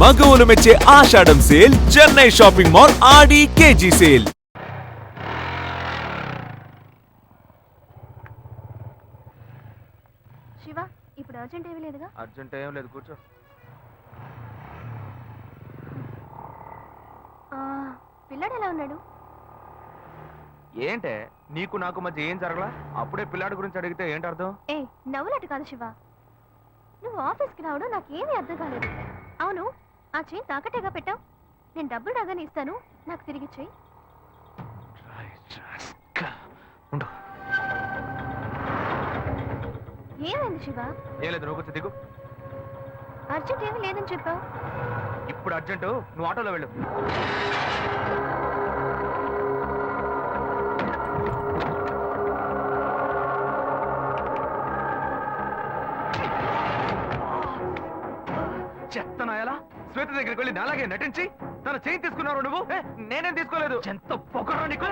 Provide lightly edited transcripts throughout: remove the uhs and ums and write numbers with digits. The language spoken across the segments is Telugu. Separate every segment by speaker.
Speaker 1: మగవులు మెచ్చే ఆషాఢం సేల్ చెన్నై షాపింగ్ మాల్ ఆడి కేజీ సేల్.
Speaker 2: శివ, ఇప్పుడు అర్జెంట్ ఏమీ లేదుగా?
Speaker 3: అర్జెంట్ ఏం లేదు, కూర్చో.
Speaker 2: పిల్లాడు ఎలా ఉన్నాడు?
Speaker 3: ఏంటే నీకు నాకు మధ్య ఏం జరగలా? అప్పుడే పిల్లాడి గురించి అడిగితే ఏంటి అర్థం?
Speaker 2: ఏ నవ్వులట్టు కాదు శివ, నువ్వు ఆఫీస్కి రావడం నాకేమీ అర్థం కాలేదు. అవును, ఆ చైన్ తాకట్టేగా పెట్టావు. నేను డబ్బులు రాగానే ఇస్తాను, నాకు తిరిగి చెయ్యి. ఏమైంది శివ?
Speaker 3: ఏం లేదు, నువ్వు కూర్చో, దిగు.
Speaker 2: అర్జెంట్ ఏమీ లేదని చెప్పావు.
Speaker 3: ఇప్పుడు అర్జెంటు, నువ్వు ఆటోలో వెళ్ళు. చెత్తనాయలా శ్వేత దగ్గరికి వెళ్ళి నాలాగే నటించి తన చైన్ తీసుకున్నారు నువ్వు. నేనేం తీసుకోలేదు. ఎంత పొగరా నీకు.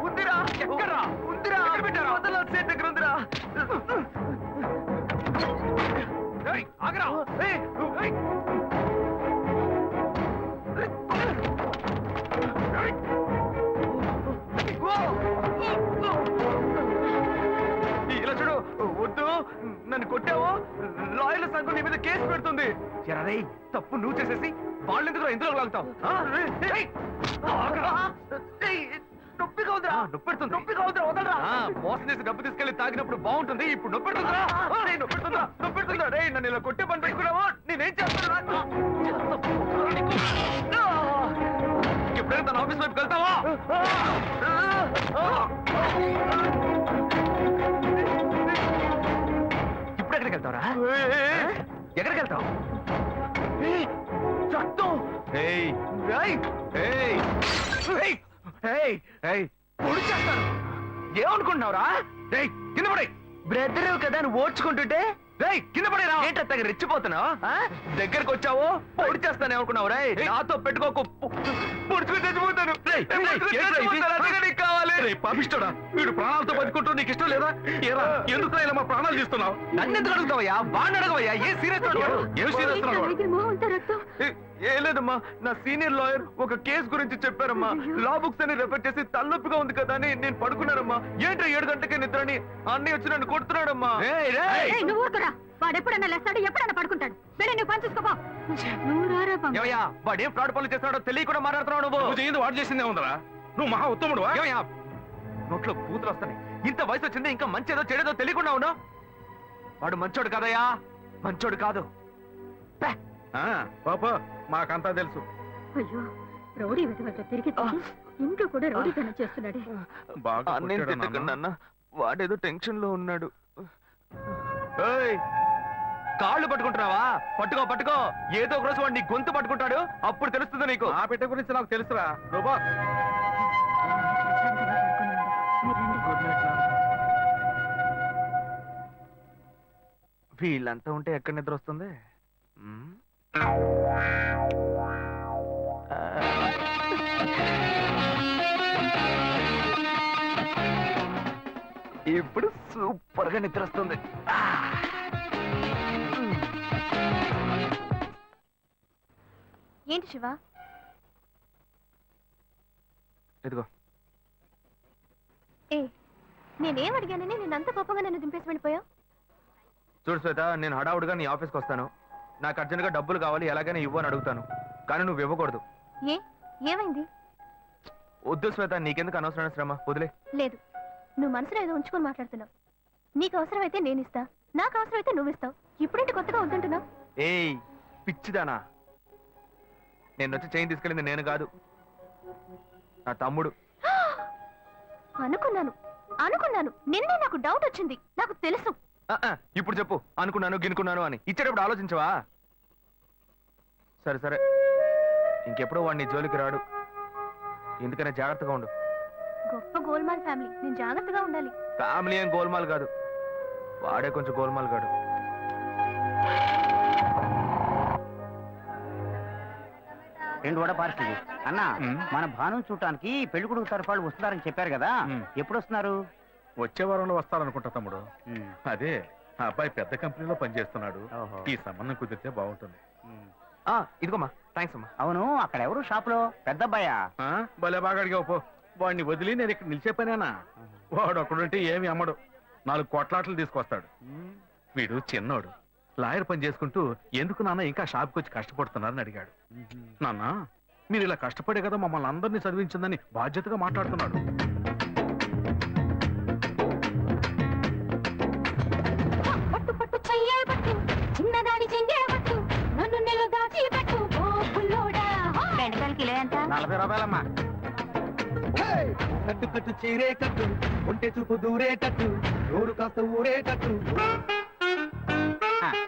Speaker 3: ఉందిరా, ఎక్కడ్రా? ఉందిరా, పెట్టారా? సేట్ దగ్గర ఉందిరా. ఆగరా. ఇలా చూడు, వద్దు, నన్ను కొట్టావు, లాయర్ల సంఘం నీ మీద కేసు పెడుతుంది. ఎరరే, తప్పు నువ్వు చేసేసి వాళ్ళు ఎందుకు ఇందులో లాగుతావు? నొప్పిగా ఉందిరా. నొప్పెడుతుంది, నొప్పిగా ఉందిరా, వదలరా. మోసం చేసి డబ్బు తీసుకెళ్లి తాగినప్పుడు బాగుంటుంది, ఇప్పుడు నొప్పెడుతుందిరా. నొప్పెడుతుందా, నొప్పెడుతుందా? రే, నన్ను ఇలా కొట్టే పని పెట్టుకున్నావా? నేనేం చేస్తాను? ఎప్పుడైనా తన ఆఫీస్ వైపు వెళ్తావా? ఇప్పుడు ఎక్కడికి వెళ్తావరా? ఎక్కడికి వెళ్తావు? ఏమనుకుంటున్నావురా? కింద పడే బ్రదర్ కదా నువ్వు ఓడ్చుకుంటుంటే. కింద పడేరా. ఏంటో రెచ్చిపోతున్నావు? దగ్గరకు వచ్చావు, పొడి చేస్తాను అనుకున్నావు. రే, నాతో పెట్టుకోకు, పొడుచుకుని చచ్చిపోతాను. కావాలి పాపిస్తాడా? వీడు ప్రాణాలతో బతుకుంటూ నీకు ఇష్టం లేదా? ఎందుకు ఇలా మా ప్రాణాలు తీస్తున్నావు? నన్ను ఎందుకు అడుగుతావయ్యా? వాడిని అడగవయ్యా. ఏ సీరియస్ ఏం సీరియస్? ఏం లేదమ్మా, నా సీనియర్ లాయర్ ఒక కేసు గురించి చెప్పారమ్మా. లా బుక్స్ అని రెఫర్ చేసి తలనొప్పిగా ఉంది కదా అని నేను పడుకున్నానమ్మా. ఏంటో 7 గంటలకే నిద్రని అన్నీ వచ్చి నన్ను కొడుతున్నాడమ్మా.
Speaker 2: వాడెప్పుడన్నా లేస్తాడు, ఎప్పుడన్నా పడుకుంటాడు. నువ్వు పని చూసుకోపో.
Speaker 3: వాడు ఏం ఫ్రాడ్ పనులు చేస్తున్నాడో తెలియకుండా మాట్లాడుతున్నావు. నువ్వు చేయింది వాడు చేసిందే ఉందరా. నువ్వు మహా ఉత్తముడు. నోట్లో బూతులు వస్తాయి. ఇంత వయసు వచ్చింది, ఇంకా మంచేదో చెడేదో తెలియకుండా ఉన్నావు. వాడు మంచోడు కదయ్యా, మంచోడు కాదు. పాప మాకంతా తెలుసు.
Speaker 2: అయ్యో, రౌడీ వెతవట తిరిగి ఇంట్లో కూడా రౌడీతనం చేస్తున్నాడే.
Speaker 3: అన్న వాడేదో టెన్షన్ లో ఉన్నాడు. కాళ్ళు పట్టుకుంటున్నావా? పట్టుకో పట్టుకో. ఏదో ఒక రోజు వాడు నీ గొంతు పట్టుకుంటాడు, అప్పుడు తెలుస్తుంది నీకు. ఆ పెట్ట గురించి నాకు తెలుసురా. వీళ్ళంతా ఉంటే ఎక్కడ నిద్ర వస్తుంది? ఇప్పుడు సూపర్ గా నిద్ర వస్తుంది.
Speaker 2: ఏంటి శివ?
Speaker 3: ఇదిగో.
Speaker 2: ఏ, నేనేం అడిగానని నేనంత కోపంగా నన్ను దింపేసి వెళ్ళిపోయావు?
Speaker 3: చూడు శ్వేత, నేను హడావుడిగా నీ ఆఫీస్కి వస్తాను. నాకు అర్జెంట్గా డబ్బులు కావాలి, ఎలాగైనా ఇవ్వు అని అడుగుతాను. కానీ నువ్వు ఇవ్వకూడదు.
Speaker 2: ఏమైంది?
Speaker 3: వద్దు శ్వేత, నీకెందుకు అనవసరమైన శ్రమ, వదిలే.
Speaker 2: లేదు, నువ్వు మనసులో ఏదో ఉంచుకొని మాట్లాడుతున్నావు. నీకు అవసరమైతే నేను ఇస్తా, నాకు అవసరమైతే నువ్వు ఇస్తావు. ఇప్పుడేంటి కొత్తగా వద్దంటున్నావు?
Speaker 3: ఏయ్ పిచ్చిదానా, నేను వచ్చి చైన్ తీసుకెళ్ళింది నేను కాదు, నా తమ్ముడు.
Speaker 2: అనుకున్నాను నిన్నే నాకు డౌట్ వచ్చింది. నాకు తెలుసు.
Speaker 3: ఇప్పుడు చెప్పు, అనుకున్నాను గినుకున్నాను అని. ఇచ్చేటప్పుడు ఆలోచించవా? సరే సరే, ఇంకెప్పుడు వాడిని జోలికి రాడు. ఎందుకనే జాగ్రత్తగా ఉండు.
Speaker 2: గొప్ప గోల్మాల్ ఫ్యామిలీ, నేను జాగ్రత్తగా ఉండాలి.
Speaker 3: ఫ్యామిలీ ఏం గోల్మాల్ కాదు, వాడే కొంచెం గోల్మాల్ కాడు.
Speaker 4: రెండు వడ పార్టీ అన్న. మన భాను చూడటానికి పెళ్లి కొడుకు తరఫు వాళ్ళు వస్తున్నారని చెప్పారు కదా, ఎప్పుడు వస్తున్నారు?
Speaker 3: వచ్చే వారంలో వస్తారనుకుంటా తమ్ముడు. అదే ఆ అబ్బాయి పెద్ద కంపెనీలో పనిచేస్తున్నాడు.
Speaker 4: ఓహో.
Speaker 3: ఈ సంబంధం కుదిరితే బాగుంటుంది.
Speaker 4: ఇదిగోమ్మా, థ్యాంక్స్ అమ్మా. అవును, అక్కడ ఎవరు షాప్ లో పెద్ద అబ్బాయా?
Speaker 3: భలే బాగా అడిగావు పో. వాడిని వదిలి నేను ఇక్కడ నిలిచే పనేనా? వాడు ఒకడుంటే ఏమి అమ్మడు, 4 కోట్లాట్లు తీసుకొస్తాడు. వీడు చిన్నోడు, లాయర్ పని చేసుకుంటూ ఎందుకు నాన్న ఇంకా షాప్కి వచ్చి కష్టపడుతున్నారని అడిగాడు. నాన్న, మీరు ఇలా కష్టపడే కదా మమ్మల్ని అందరినీ చదివించిందని బాధ్యతగా మాట్లాడుతున్నాడు.
Speaker 2: పట్టు పట్టు చెయ్యే పట్టు చిన్నదాని చెంగే పట్టు నన్ను నెల దాచి పట్టు ఓ పుల్లోడా. బెండకాయలు కిలో ఎంత?
Speaker 4: 40 రూపాయలమ్మా.
Speaker 5: కట్టు కట్టు చీరే కట్టు ఒంటె చూపు దూరే కట్టు నోరు కాస్త ఊరే కట్టు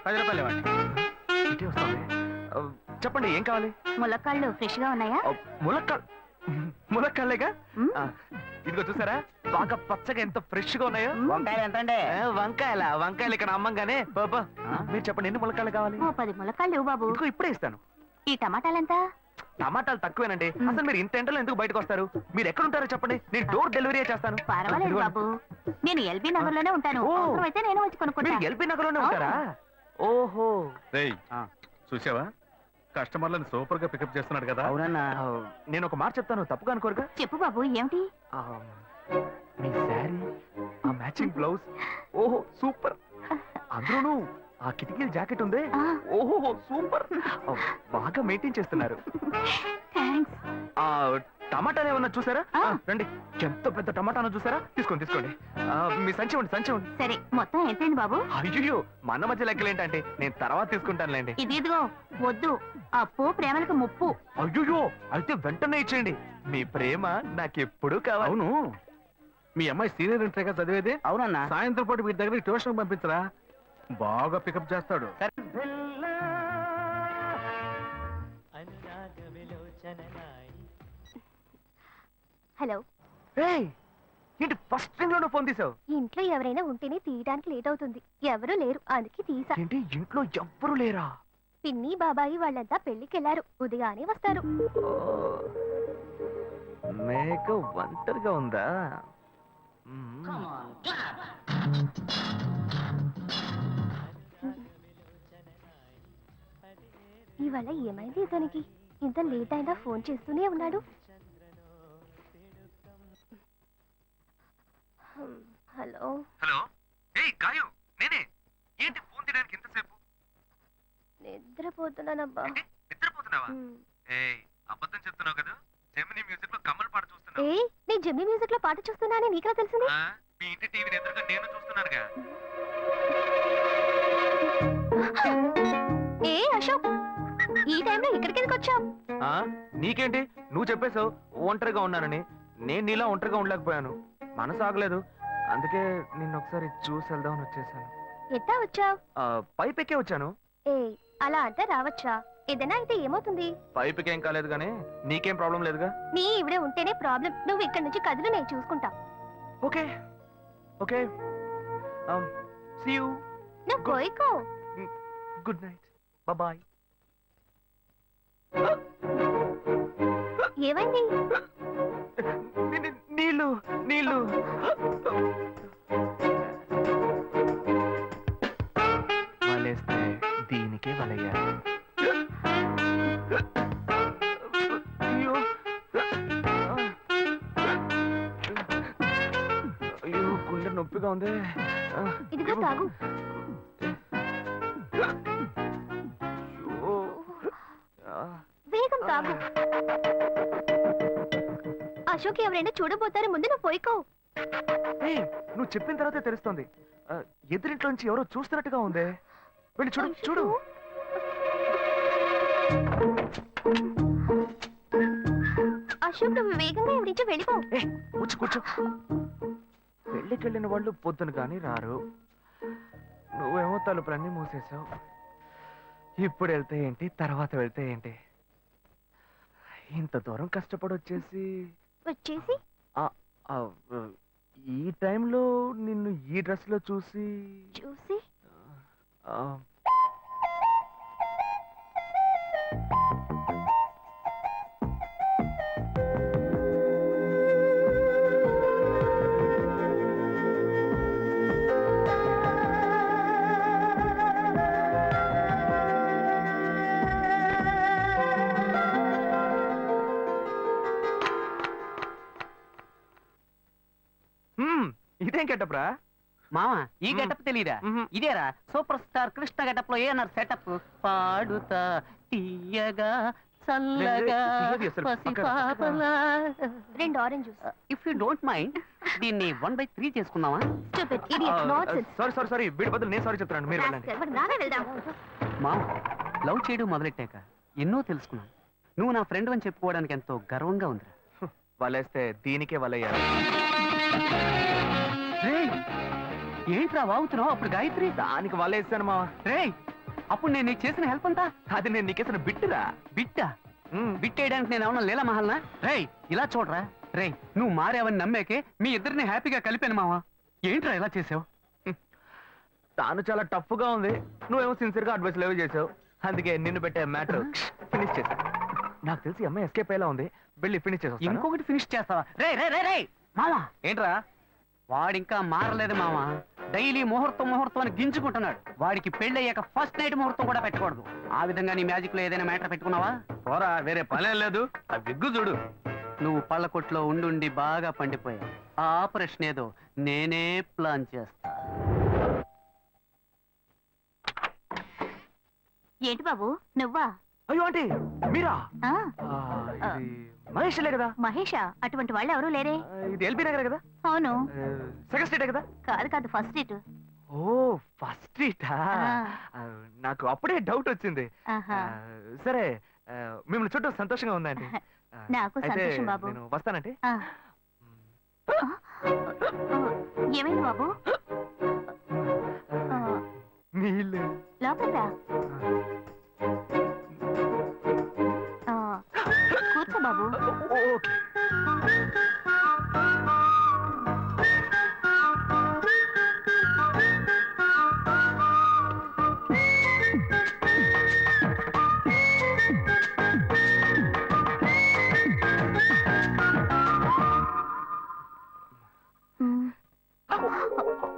Speaker 4: 10 రూపాయలు ఇవ్వండి.
Speaker 3: ఇటే వస్తావే? చెప్పండి, ఏం కావాలి?
Speaker 2: ములక్కాళ్ళు ఫ్రెష్ గా ఉన్నాయా?
Speaker 3: ములక్కాళ్ళేగా. ఇదిగో చూసారా, బాగా పచ్చగా ఎంత ఫ్రెష్ గా ఉన్నాయో.
Speaker 4: వంకాయలు ఎంత అండి?
Speaker 3: వంకాయలు ఇక్కడ అమ్మంగానే. బాబా, మీరు చెప్పండి, ఎన్ని ములక్కాళ్ళు కావాలి?
Speaker 2: ఓ 10 ములక్కాళ్ళు ఇవ్వు బాబు.
Speaker 3: ఇదిగో ఇప్పుడే ఇస్తాను.
Speaker 2: ఈ టమాటాలెంత?
Speaker 3: టమాటాలు తక్కువేనండి. అసలు మీరు ఇంత ఎండలో ఎందుకు బయటకు వస్తారు? మీరు ఎక్కడ ఉంటారో చెప్పండి, నేను డోర్ డెలివరీ చేస్తాను.
Speaker 2: పర్వాలేదు బాబు, నేను ఎల్బీ నగర్ లోనే ఉంటాను.
Speaker 3: ఓ.
Speaker 2: అయితే నేను వచ్చి కొనుక్కుంటా.
Speaker 3: మీరు ఎల్బీ నగర్ లోనే ఉంటారా? ఓహో. చూసావా, కస్టమర్లను సూపర్ గా పికప్ చేస్తున్నాడు కదా.
Speaker 4: అవునన్నా.
Speaker 3: నేను ఒక మాట చెప్తాను, తప్పుగా అనుకోరుగా?
Speaker 2: చెప్పు బాబు, ఏమిటి?
Speaker 3: మీ శారీ, ఆ మ్యాచింగ్ బ్లౌజ్, ఓహో సూపర్. అందులోనూ ఆ కిటికీల జాకెట్ ఉంది,
Speaker 2: ఆ.
Speaker 3: ఓహో సూపర్. బాగా మెయింటైన్ చేస్తున్నారు.
Speaker 2: థాంక్స్.
Speaker 3: ఆ టమాటాలు ఏమన్నా చూసారా?
Speaker 2: ఆ.
Speaker 3: రండి, ఎంత పెద్ద టమాటాను చూసారా? తీసుకోండి. మీ సంచి ఉండి.
Speaker 2: సరే, మొత్తం ఎంతైంది బాబు?
Speaker 3: అయ్యో, మన మధ్య లెక్కలేంటంటే నేను తర్వాత తీసుకుంటానులేండి.
Speaker 2: ఇదిగో వద్దు, అప్పు ప్రేమలకు ముప్పు.
Speaker 3: అయ్యో, అయితే వెంటనే ఇచ్చేయండి. మీ ప్రేమ నాకెప్పుడు కావాలి. అవును, మీ అమ్మాయి సీనియర్ ఇంటర్గా చదివేది.
Speaker 4: అవునన్నా.
Speaker 3: సాయంత్రం పాటు వీటి దగ్గర ట్యూషన్ పంపించరా, బాగా పికప్ చేస్తాడు.
Speaker 2: హలో,
Speaker 3: ఏంటి ఫస్ట్ రింగ్ లోనే ఫోన్ తీసావు?
Speaker 2: ఇంట్లో ఎవరైనా ఉంటేనే తీయడానికి లేట్ అవుతుంది. ఎవరూ లేరు, అందుకే తీసా.
Speaker 3: ఏంటి ఇంట్లో ఎవ్వరు లేరా?
Speaker 2: పిన్ని బాబాయి వాళ్ళంతా పెళ్లికెళ్లారు, ఉదయానే వస్తారు.
Speaker 3: మేక ఒంటరిగా ఉందా?
Speaker 2: ఇవాళ ఏమైంది ఇతనికి? ఇంత లేట్ అయినా ఫోన్ చేస్తూనే ఉన్నాడు. హలో.
Speaker 3: హలో, గాయు, నేనే. ఏంటి ఫోన్ తీయడానికి ఎంతసేపు?
Speaker 2: నిద్రపోతున్నానబ్బా.
Speaker 3: నిద్రపోతున్నావా? అబద్ధం చెప్తున్నావు కదా. జెమిని మ్యూజిక్ లో కమల్ పాట చూస్తున్నా.
Speaker 2: నేను జెమిని మ్యూజిక్ లో పాట చూస్తున్నానని నీకెలా తెలిసింది?
Speaker 3: మీ ఇంటి టీవీని ఎదురుగా నేను చూస్తున్నానుగా.
Speaker 2: అశోక్, ఈ టైంలో ఇక్కడికి ఎందుకు వచ్చావు?
Speaker 3: నీకేంటి, నువ్వు చెప్పేశావు ఒంటరిగా ఉన్నానని. నేను నీలా ఒంటరిగా ఉండలేకపోయాను, మనసు ఆగలేదు. అందుకే నిన్న ఒకసారి చూసి వెళ్దామని వచ్చేసాను.
Speaker 2: ఎట్టా వచ్చావు?
Speaker 3: పైపెక్కే వచ్చాను.
Speaker 2: అలా అంటే రావచ్చా? ఏదైనా అయితే ఏమవుతుంది?
Speaker 3: పైపెక్కేం కాలేదు గానీ నీకేం ప్రాబ్లం లేదుగా.
Speaker 2: నీ ఇవిడే ఉంటేనే ప్రాబ్లం. నువ్వు ఇక్కడి నుంచి కదులు, నేను చూసుకుంటా.
Speaker 3: Okay okay, see you.
Speaker 2: నువ్వు కోయికో.
Speaker 3: Good night, bye.
Speaker 2: ఏమైంది?
Speaker 3: నీళ్ళు. వలేస్తే దీనికే వలయ్యారు. అయ్యో, గుండె నొప్పిగా ఉంది.
Speaker 2: ఇదిగో తాగు. వేగం తాగు. అశోక్ ఎవరైనా చూడబోతారు, ముందు నువ్వు పోయికో.
Speaker 3: నువ్వు చెప్పిన తర్వాతే తెలుస్తుంది. ఎదురింట్లో నుంచి ఎవరో చూస్తున్నట్టుగా ఉంది. వెళ్ళి చూడు.
Speaker 2: అశోక్, నువ్వు వేగంగా ఎవరి నుంచి వెళ్ళిపో.
Speaker 3: కూర్చో. పెళ్ళికెళ్ళిన వాళ్ళు పొద్దున కానీ రారు. నువ్వేమో తలుపులన్నీ మూసేశావు. ఇప్పుడు వెళ్తే ఏంటి, తర్వాత వెళ్తే ఏంటి? ఇంత దూరం కష్టపడి వచ్చేసి ఈ టైంలో నిన్ను ఈ డ్రెస్ లో చూసి ఇదేం గెటప్ రా?
Speaker 4: మావా ఈ గెటప్ తెలీదా? ఇదేరా సూపర్ స్టార్ కృష్ణ గెటప్ లో ఏనారు సెటప్. పాడుతా తీయగా చల్లగా పసిపాపలా.
Speaker 2: 2 orange juice.
Speaker 4: If you don't mind దీన్ని 1/3 చేసుకుందామా?
Speaker 2: Stupid idiot, nonsense.
Speaker 3: సారీ వీడి బదులు నేను సారీ చెప్తాను, మీరు వెళ్ళండి.
Speaker 2: Rascal, మరి నానే వెళ్దాం.
Speaker 4: మామ లవ్ చేయడం మొదలెట్టాక ఎన్నో తెలుసుకున్నాను. నువ్వు నా ఫ్రెండ్ అని చెప్పుకోవడానికి ఎంతో గర్వంగా ఉందిరా.
Speaker 3: వలేస్తే దీనికే వలయ్యారు.
Speaker 4: రేయ్, ఏంట్రా వాగుతున్నావు? అప్పుడు గాయత్రి
Speaker 3: దానికి వలేస్తాను మా.
Speaker 4: రేయ్, అప్పుడు నేను నీకు చేసిన హెల్ప్ అంతా
Speaker 3: అది నేను నీకేసిన బిట్టురా.
Speaker 4: బిట్టా? బిట్టేయడానికి నేను ఏమన్నా లీలా మహల్నా? రేయ్ ఇలా చూడరా. రేయ్, నువ్వు మారావని నమ్మేకే మీ ఇద్దరిని హ్యాపీగా కలిపాను మావా. ఏంట్రా ఇలా చేసావు?
Speaker 3: తాను చాలా టఫ్ గా ఉంది, నువ్వేమో సిన్సియర్ గా అడ్వైస్ లేవు చేసావు. అందుకే నిన్ను పెట్టే మ్యాటర్ ఫినిష్ చేశా. నాకు తెలిసి అమ్మాయి ఎస్కేప్ అయ్యేలా ఉంది, వెళ్ళి ఫినిష్ చేసా.
Speaker 4: ఇంకొకటి ఫినిష్ చేస్తావా? రే రే రే రే మావా,
Speaker 3: ఏంట్రా?
Speaker 4: వాడింకా మారలేదు మావా. డైలీ ముహూర్తం ముహూర్తం అని గింజుకుంటున్నాడు. వాడికి పెళ్లి అయ్యాక ఫస్ట్ నైట్ ముహూర్తం కూడా పెట్టకూడదు. ఆ విధంగా నీ మ్యాజిక్ లో ఏదైనా మ్యాటర్ పెట్టుకున్నావా?
Speaker 3: పోరా, వేరే పనేం లేదు. ఆ విగ్గు చూడు.
Speaker 4: నువ్వు పళ్ళ కొట్లో ఉండి బాగా పండిపోయావు. ఆ ఆపరేషన్ ఏదో నేనే ప్లాన్ చేస్తా.
Speaker 2: ఏంటి బాబు నువ్వా?
Speaker 3: అయ్యో ఆంటీ మీరా?
Speaker 2: ఆ,
Speaker 3: ఇది మహేష్లే కదా?
Speaker 2: మహేషా? అటువంటి వాళ్ళు ఎవరూ లేరే.
Speaker 3: ఇది ఎల్బీ నగర్ కదా?
Speaker 2: అవును.
Speaker 3: సెకండ్ స్ట్రీటే కదా?
Speaker 2: కాదు ఫస్ట్ డేట్.
Speaker 3: ఓ ఫస్ట్ స్ట్రీటా? నాకు అప్పుడే డౌట్ వచ్చింది. సరే, మిమ్మల్ని చూడటం సంతోషంగా ఉందండి.
Speaker 2: నాకు సంతోషం బాబు.
Speaker 3: నేను వస్తానంటే.
Speaker 2: ఏమైంది బాబు?
Speaker 3: నీళ్ళు
Speaker 2: లోపల రా. కూర్చో బాబు.
Speaker 3: ఓకే.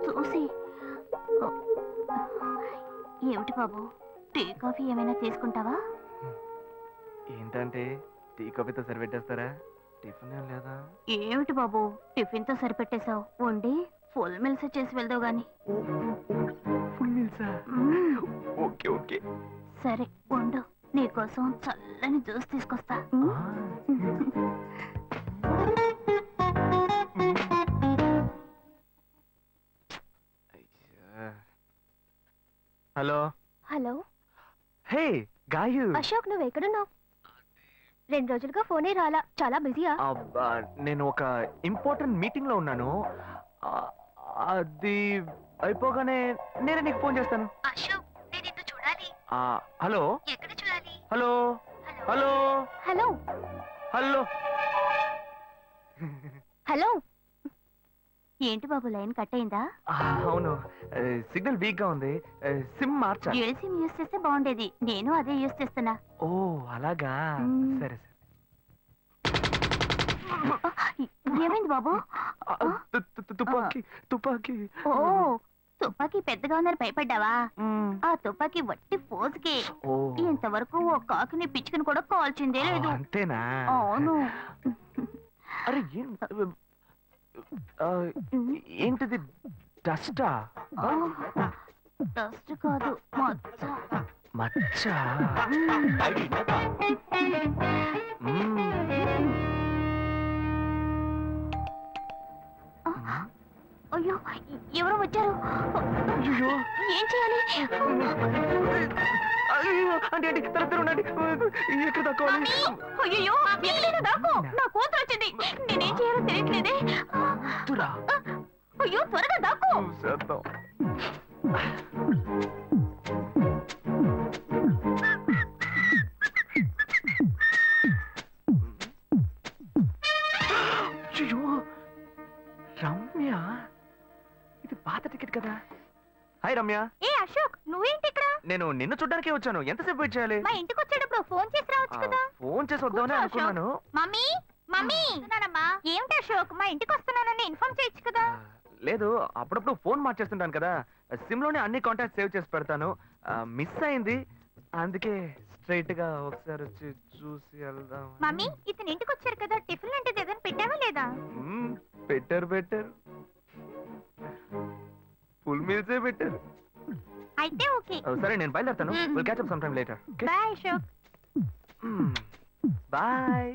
Speaker 2: చూసి ఏమిటి బాబు, టీ కాఫీ ఏమైనా తీసుకుంటావా?
Speaker 3: ఏంటంటే టీ కాఫీతో సరిపెట్టేస్తారా? టిఫిన్ ఏం లేదా?
Speaker 2: ఏమిటి బాబు టిఫిన్ తో సరిపెట్టేశావు? వండి ఫుల్ మిల్స్ చేసి వెళ్దావు గాని.
Speaker 3: ఫుల్ మీల్సా? Okay okay.
Speaker 2: సరే వండు, నీకోసం చల్లని జ్యూస్ తీసుకొస్తా.
Speaker 3: హలో.
Speaker 2: హలో.
Speaker 3: హే గాయు.
Speaker 2: అశోక్ నువ్వు ఎక్కడున్నావు? 2 రోజులుగా ఫోనే రాలా, చాలా బిజీయా?
Speaker 3: నేను ఒక ఇంపార్టెంట్ మీటింగ్ లో ఉన్నాను. అది అయిపోగానే నేనే నీకు ఫోన్ చేస్తాను.
Speaker 2: అశోక్ నేను నిన్ను చూడాలి.
Speaker 3: హలో.
Speaker 2: ఎక్కడ చూడాలి?
Speaker 3: Hello hello
Speaker 2: hello
Speaker 3: hello
Speaker 2: hello. ఏంటి బాబు లైన్ కట్ అయిందా?
Speaker 3: అవును, సిగ్నల్ వీక్ గా ఉంది. సిమ్ మార్చా.
Speaker 2: డ్యూయల్ సిమ్ యూస్ చేస్తే బాగుండేది. నేను అదే యూస్ చేస్తున్నా.
Speaker 3: ఓ అలాగా. సరే సరే.
Speaker 2: ఏమైంది బాబు?
Speaker 3: తుపాకీ తుపాకీ.
Speaker 2: ఓ తుపాకీ పెద్దగా ఉందని భయపడ్డావా? ఆ తుపాకీ వట్టి ఫోజుకే. ఇంతవరకు ఓ కాకిని పిచ్చుకుని కూడా కాల్చిందే లేదు.
Speaker 3: అంతేనా?
Speaker 2: అవును.
Speaker 3: అరే ఏంటిది? డస్టా?
Speaker 2: డస్ట్ కాదు, మచ్చ.
Speaker 3: మచ్చ?
Speaker 2: అయ్యో ఎవరో వచ్చారు. ఏం చేయాలి?
Speaker 3: అంటే ఉండండి, ఎక్కడ తక్కువాలి?
Speaker 2: అయ్యో ఎక్కడైనా దాకో, నా కూతురు వచ్చింది. నేనేం చేయాలో తెలియట్లేదే. అయ్యో త్వరగా దాకో.
Speaker 3: రమ్య, ఇది పాత టికెట్ కదా? హాయ్ రమ్య.
Speaker 2: ఏ అశోక్ నువ్వేంటి ఇక్కడ?
Speaker 3: నేను నిన్ను చూడ్డానికే వచ్చాను. ఎంతసేపు వెయిట్ చేయాలి?
Speaker 2: మా ఇంటికి వచ్చేటప్పుడు ఫోన్ చేసి రావచ్చు కదా.
Speaker 3: ఫోన్ చేసి వద్దామని అనుకున్నాను.
Speaker 2: మమ్మీ మమ్మీ ఏమిటి అశోక్ మా ఇంటికి వస్తున్నానని ఇన్ఫార్మ్ చేయొచ్చు కదా.
Speaker 3: లేదు, అప్పుడప్పుడు ఫోన్ మార్చేస్తుంటాను కదా, సిమ్ లోనే అన్ని కాంటాక్ట్ సేవ్ చేసి పెడతాను. మిస్ అయింది, అందుకే స్ట్రైట్ గా ఒకసారి వచ్చి చూసి వెళ్దాం.
Speaker 2: మమ్మీ ఇతను ఇంటికి వచ్చారు కదా, టిఫిన్ లాంటిది ఏదైనా పెట్టావా లేదా?
Speaker 3: Better better. మీల్సే పెట్టారు
Speaker 2: అయితే ఓకే.
Speaker 3: సరే నేను బయలుదేరుతాను. Will catch up some time later.
Speaker 2: Bye Ashok.
Speaker 3: Bye.